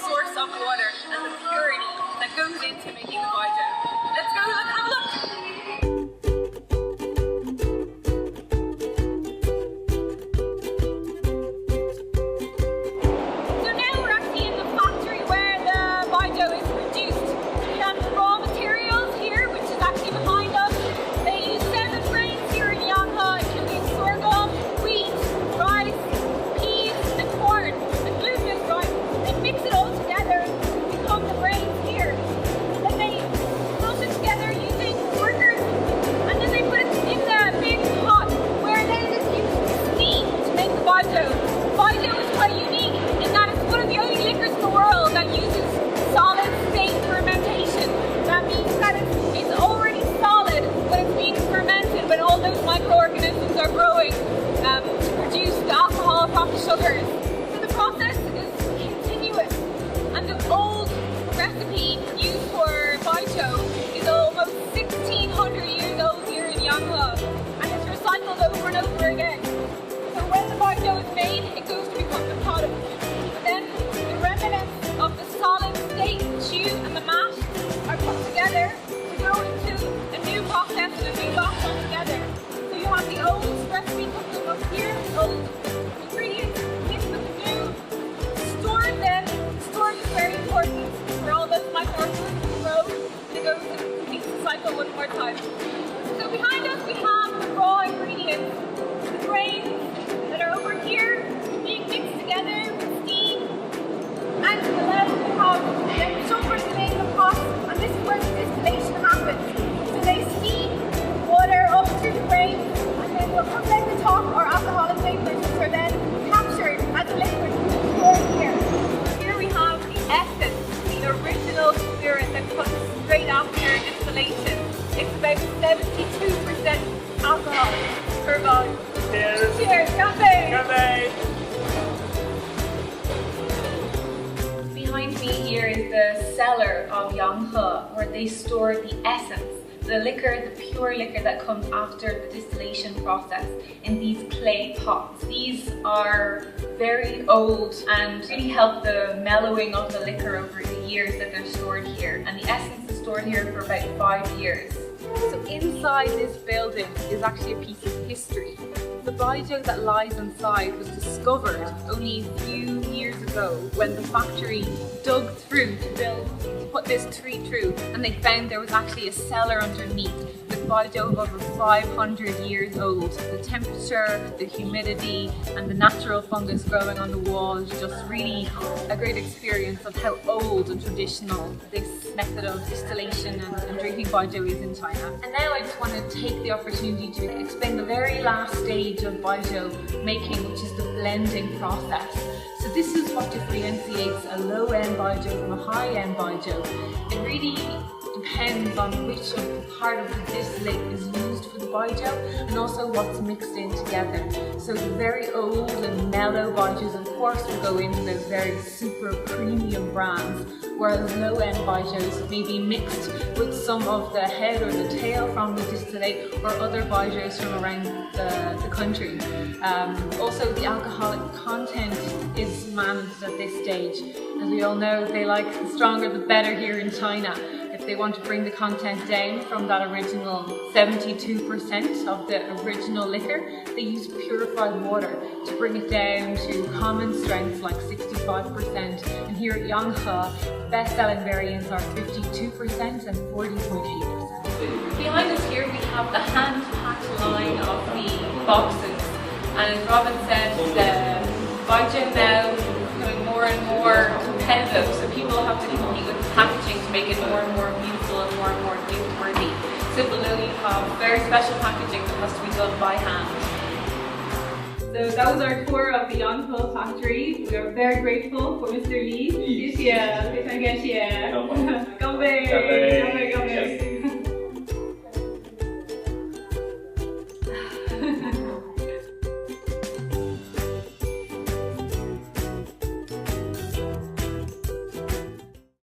source of water and the purity that goes into making the baiju. Let's go and have a look! So now we're actually in the factory where the baiju is produced. We have the raw materials here, which is actually behind us. They use 7 grains here in Yanghe, including sorghum, wheat, rice, peas and corn, and glutinous rice. They mix it all together to become the grains here. Then they smash it together using workers, and then they put it in the big pot where then it is used steam to make the baiju. Baiju is quite unique in that it's one of the only liquors in the world that uses solid state fermentation. That means that it's already solid, but it's being fermented when all those microorganisms are growing to produce the alcohol from the sugars. So the process is continuous, and the old recipe used for baiju is almost 1600 years old here in Yanghe, and it's recycled over and over again. So when the baiju is made, it goes to become the product. But then the remnants of the solid state chew and the mash are put together to go into a new process and a new batch altogether. So you have the old recipe cooking up here, old ingredients mixed with the new, stored then. Storage is very important for all those microorganisms to grow, and it goes and completes the cycle one more time. So behind us we have the raw ingredients, the grains that are over here being mixed together with steam, and to the left we have the sugar in the pot, and this is where the distillation happens. So they steam water up through the grains, and then what comes out the top are alcoholic vapors, which are then captured as a liquid and stored here. Here we have the essence, the original spirit that comes straight after distillation. It's about 72% alcohol per volume. Cheers! Cheers! Yanghe! Yanghe! Behind me here is the cellar of Yanghe, where they store the essence, the liquor, the pure liquor that comes after the distillation process in these clay pots. These are very old and really help the mellowing of the liquor over the years that they're stored here. And the essence is stored here for about 5 years. So inside this building is actually a piece of history. The baiju that lies inside was discovered only a few years ago when the factory dug through to put this tree through, and they found there was actually a cellar underneath with baiju of over 500 years old. The temperature, the humidity and the natural fungus growing on the wall is just really a great experience of how old and traditional this method of distillation and drinking baiju is in China. And now I just want to take the opportunity to explain the very last stage of baiju making, which is the blending process. So this is what differentiates a low-end baiju from a high-end baiju. It really depends on which part of the distillate is used for the baiju and also what's mixed in together. So the very old and mellow baijus, of course, will go into those very super premium brands, whereas low-end baijus may be mixed with some of the head or the tail from the distillate or other baijus from around the country. Also, the alcoholic content is managed at this stage. As we all know, they like the stronger the better here in China. If they want to bring the content down from that original 72% of the original liquor, they use purified water to bring it down to common strengths like 65%. And here at Yanghe, best-selling variants are 52% and 40.8%. Behind us here we have the hand-packed line of the boxes. And as Robin said, the baiju now is becoming more and more competitive, so people have to compete with the packaging to make it more and more beautiful and more gift-worthy. So below you have very special packaging that has to be done by hand. So that was our tour of the Yanghe factory. We are very grateful for Mr. Li. 谢谢，非常感谢。干杯！